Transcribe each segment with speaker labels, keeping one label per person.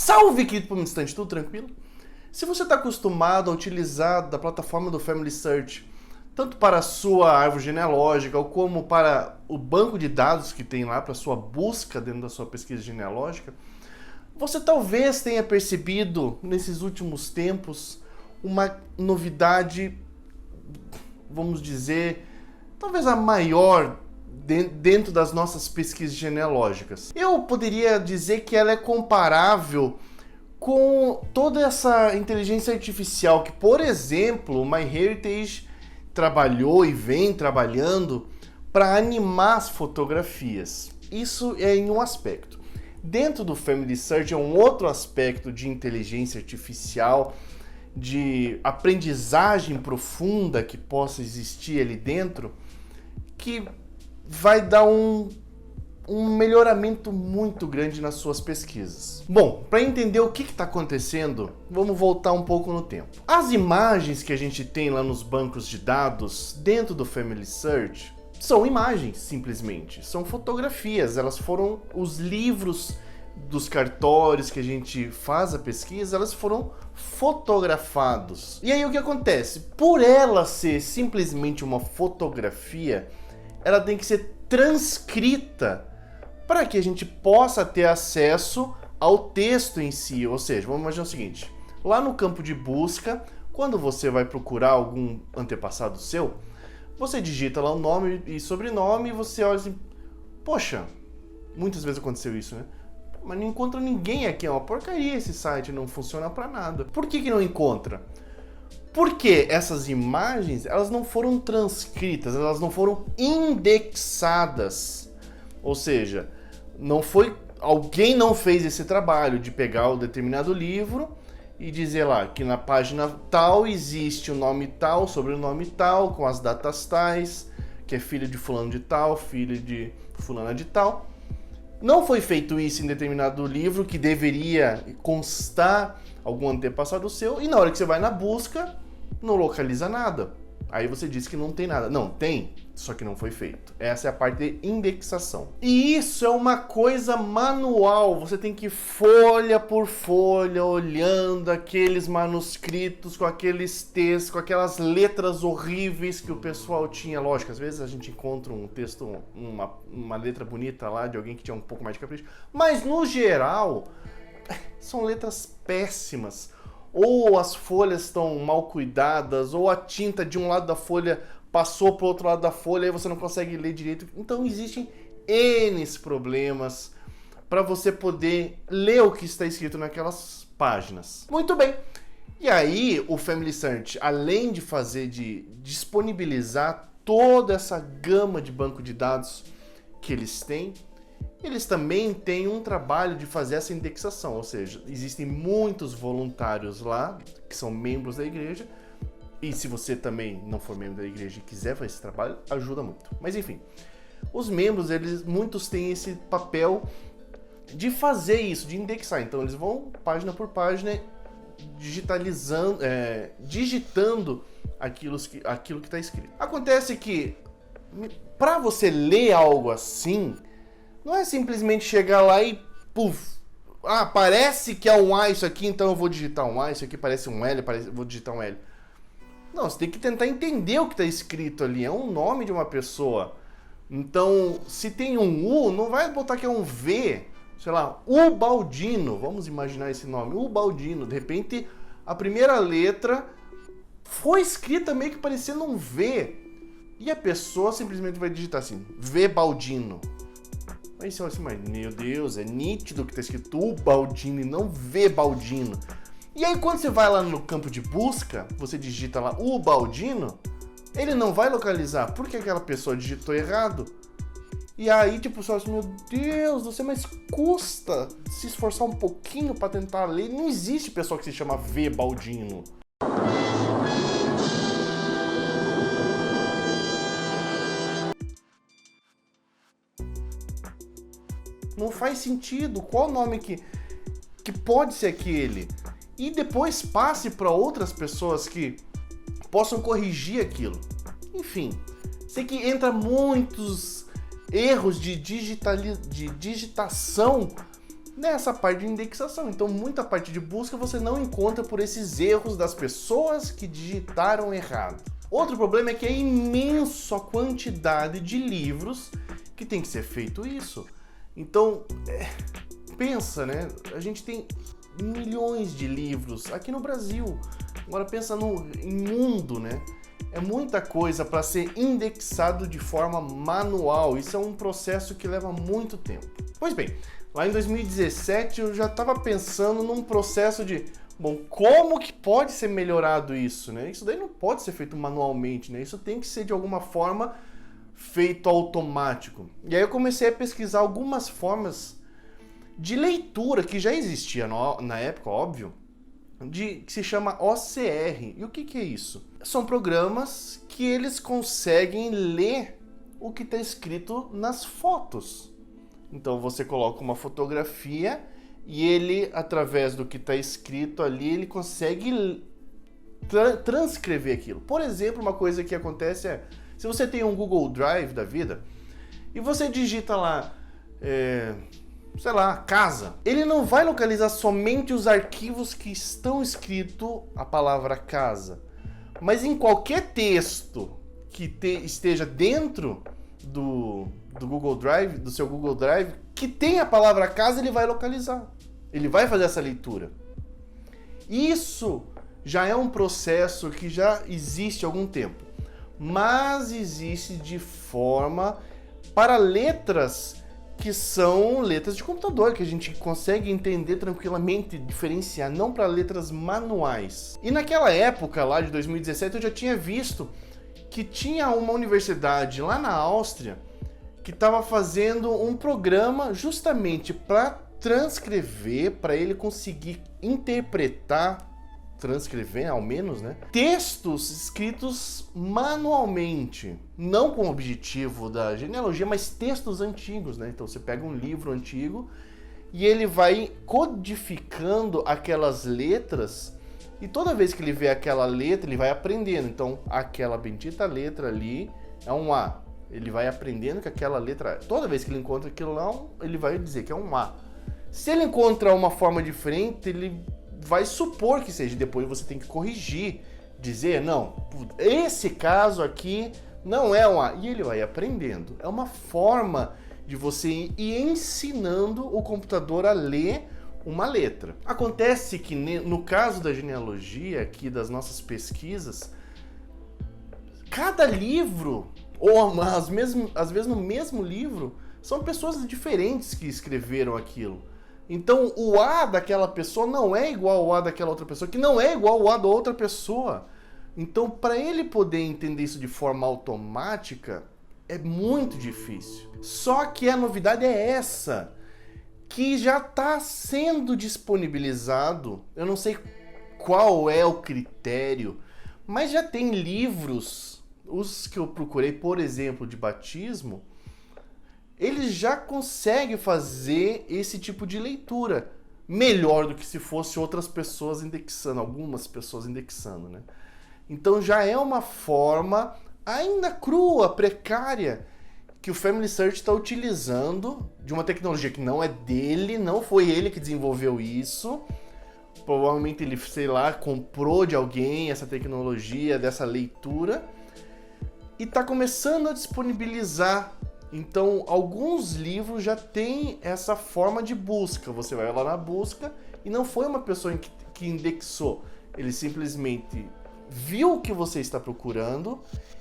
Speaker 1: Salve, querido publicistante, tudo tranquilo? Se você está acostumado a utilizar da plataforma do Family Search, tanto para a sua árvore genealógica, como para o banco de dados que tem lá para sua busca dentro da sua pesquisa genealógica, você talvez tenha percebido nesses últimos tempos uma novidade, vamos dizer, talvez a maior dentro das nossas pesquisas genealógicas. Eu poderia dizer que ela é comparável com toda essa inteligência artificial que, por exemplo, o MyHeritage trabalhou e vem trabalhando para animar as fotografias. Isso é em um aspecto. Dentro do Family Search é um outro aspecto de inteligência artificial, de aprendizagem profunda que possa existir ali dentro, que vai dar um melhoramento muito grande nas suas pesquisas. Bom, para entender o que está acontecendo, vamos voltar um pouco no tempo. As imagens que a gente tem lá nos bancos de dados dentro do Family Search são imagens, simplesmente. São fotografias, elas foram os livros dos cartórios que a gente faz a pesquisa, elas foram fotografados. E aí o que acontece? Por ela ser simplesmente uma fotografia, ela tem que ser transcrita para que a gente possa ter acesso ao texto em si. Ou seja, vamos imaginar o seguinte, lá no campo de busca, quando você vai procurar algum antepassado seu, você digita lá o nome e sobrenome e você olha assim, poxa, muitas vezes aconteceu isso, né? Mas não encontra ninguém aqui, é uma porcaria esse site, não funciona para nada. Por que não encontra? Porque essas imagens, elas não foram transcritas, elas não foram indexadas. Ou seja, alguém não fez esse trabalho de pegar o determinado livro e dizer lá que na página tal existe o nome tal, sobrenome tal, com as datas tais, que é filho de fulano de tal, filho de fulana de tal. Não foi feito isso em determinado livro que deveria constar algum antepassado seu, e na hora que você vai na busca, não localiza nada. Aí você diz que não tem nada. Não, tem, só que não foi feito. Essa é a parte de indexação. E isso é uma coisa manual. Você tem que ir folha por folha, olhando aqueles manuscritos, com aqueles textos, com aquelas letras horríveis que o pessoal tinha. Lógico, às vezes a gente encontra um texto, uma letra bonita lá, de alguém que tinha um pouco mais de capricho. Mas, no geral, são letras péssimas. Ou as folhas estão mal cuidadas, ou a tinta de um lado da folha passou para o outro lado da folha e você não consegue ler direito. Então existem N problemas para você poder ler o que está escrito naquelas páginas. Muito bem. E aí o Family Search, além de disponibilizar toda essa gama de banco de dados que eles têm, eles também têm um trabalho de fazer essa indexação, ou seja, existem muitos voluntários lá, que são membros da igreja, e se você também não for membro da igreja e quiser fazer esse trabalho, ajuda muito. Mas enfim, os membros, muitos têm esse papel de fazer isso, de indexar. Então eles vão página por página, digitando aquilo que está escrito. Acontece que, para você ler algo assim, não é simplesmente chegar lá e parece que é um A isso aqui, então eu vou digitar um A, isso aqui parece um L, vou digitar um L. Não, você tem que tentar entender o que está escrito ali, é um nome de uma pessoa. Então, se tem um U, não vai botar que é um V, sei lá, Ubaldino, vamos imaginar esse nome, Ubaldino. De repente, a primeira letra foi escrita meio que parecendo um V, e a pessoa simplesmente vai digitar assim, V Baldino. Aí você olha assim, mas meu Deus, é nítido que está escrito Ubaldino e não V Baldino. E aí quando você vai lá no campo de busca, você digita lá Ubaldino, ele não vai localizar, porque aquela pessoa digitou errado. E aí tipo, você olha assim, meu Deus do céu, mas custa se esforçar um pouquinho para tentar ler. Não existe pessoa que se chama V Baldino. Não faz sentido. Qual nome que pode ser aquele? E depois passe para outras pessoas que possam corrigir aquilo. Enfim, sei que entra muitos erros de digitação nessa parte de indexação. Então, muita parte de busca você não encontra por esses erros das pessoas que digitaram errado. Outro problema é que é imensa a quantidade de livros que tem que ser feito isso. Então, pensa, né? A gente tem milhões de livros aqui no Brasil. Agora pensa em mundo, né? É muita coisa para ser indexado de forma manual. Isso é um processo que leva muito tempo. Pois bem, lá em 2017 eu já estava pensando num processo de, bom, como que pode ser melhorado isso, né? Isso daí não pode ser feito manualmente, né? Isso tem que ser de alguma forma feito automático. E aí eu comecei a pesquisar algumas formas de leitura que já existia na época, óbvio, que se chama OCR. E o que é isso? São programas que eles conseguem ler o que está escrito nas fotos. Então você coloca uma fotografia e ele, através do que está escrito ali, ele consegue transcrever aquilo. Por exemplo, uma coisa que acontece é, se você tem um Google Drive da vida e você digita lá, sei lá, casa, ele não vai localizar somente os arquivos que estão escrito a palavra casa, mas em qualquer texto que esteja dentro do Google Drive, do seu Google Drive, que tem a palavra casa, ele vai localizar. Ele vai fazer essa leitura. Isso já é um processo que já existe há algum tempo, mas existe de forma para letras que são letras de computador, que a gente consegue entender tranquilamente, diferenciar, não para letras manuais. E naquela época, lá de 2017, eu já tinha visto que tinha uma universidade lá na Áustria que estava fazendo um programa justamente para transcrever, para ele conseguir interpretar, transcrever ao menos, né, textos escritos manualmente, não com o objetivo da genealogia, mas textos antigos, né? Então você pega um livro antigo e ele vai codificando aquelas letras, e toda vez que ele vê aquela letra, ele vai aprendendo. Então aquela bendita letra ali é um A. Ele vai aprendendo que aquela letra, toda vez que ele encontra aquilo lá, ele vai dizer que é um A. Se ele encontra uma forma diferente, ele vai supor que seja, depois você tem que corrigir, dizer, não, esse caso aqui não é um A, e ele vai aprendendo. É uma forma de você ir ensinando o computador a ler uma letra. Acontece que no caso da genealogia, aqui das nossas pesquisas, cada livro, ou às vezes no mesmo livro, são pessoas diferentes que escreveram aquilo. Então, o A daquela pessoa não é igual ao A daquela outra pessoa, que não é igual ao A da outra pessoa. Então, para ele poder entender isso de forma automática, é muito difícil. Só que a novidade é essa, que já está sendo disponibilizado. Eu não sei qual é o critério, mas já tem livros, os que eu procurei, por exemplo, de batismo, ele já consegue fazer esse tipo de leitura melhor do que se fosse outras pessoas indexando, algumas pessoas indexando, né? Então já é uma forma ainda crua, precária, que o Family Search está utilizando de uma tecnologia que não é dele, não foi ele que desenvolveu isso. Provavelmente ele, sei lá, comprou de alguém essa tecnologia, dessa leitura, e está começando a disponibilizar. Então, alguns livros já têm essa forma de busca. Você vai lá na busca e não foi uma pessoa que indexou. Ele simplesmente viu o que você está procurando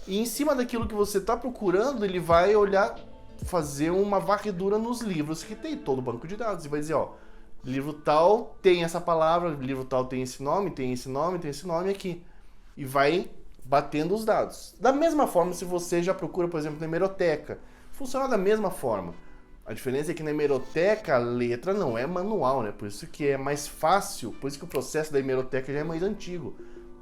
Speaker 1: e em cima daquilo que você está procurando, ele vai olhar, fazer uma varredura nos livros que tem todo o banco de dados e vai dizer, ó, livro tal tem essa palavra, livro tal tem esse nome, tem esse nome, tem esse nome aqui. E vai batendo os dados. Da mesma forma, se você já procura, por exemplo, na hemeroteca, funciona da mesma forma. A diferença é que na hemeroteca a letra não é manual, né? Por isso que é mais fácil, por isso que o processo da hemeroteca já é mais antigo.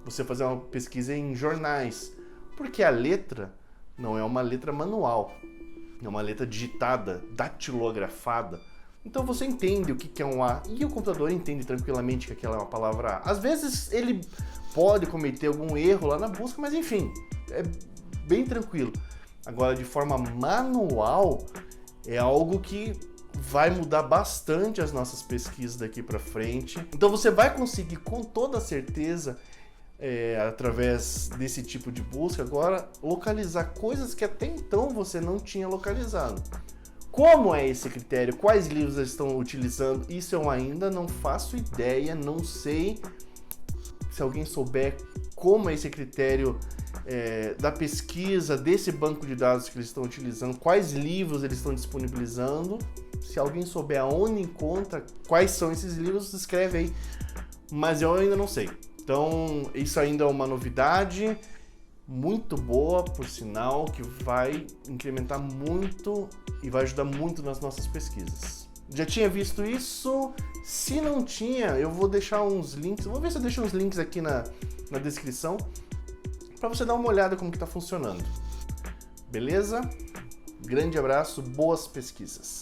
Speaker 1: Você fazer uma pesquisa em jornais. Porque a letra não é uma letra manual. É uma letra digitada, datilografada. Então você entende o que é um A. E o computador entende tranquilamente que aquela é uma palavra A. Às vezes ele pode cometer algum erro lá na busca, mas enfim, é bem tranquilo. Agora, de forma manual, é algo que vai mudar bastante as nossas pesquisas daqui para frente. Então você vai conseguir com toda certeza, através desse tipo de busca agora, localizar coisas que até então você não tinha localizado. Como é esse critério? Quais livros eles estão utilizando? Isso eu ainda não faço ideia, não sei. Se alguém souber como é esse critério da pesquisa, desse banco de dados que eles estão utilizando, quais livros eles estão disponibilizando, se alguém souber aonde encontra, quais são esses livros, escreve aí, mas eu ainda não sei. Então, isso ainda é uma novidade muito boa, por sinal, que vai incrementar muito e vai ajudar muito nas nossas pesquisas. Já tinha visto isso? Se não tinha, eu vou deixar uns links, vou ver se eu deixo uns links aqui na descrição, para você dar uma olhada como que está funcionando. Beleza? Grande abraço, boas pesquisas!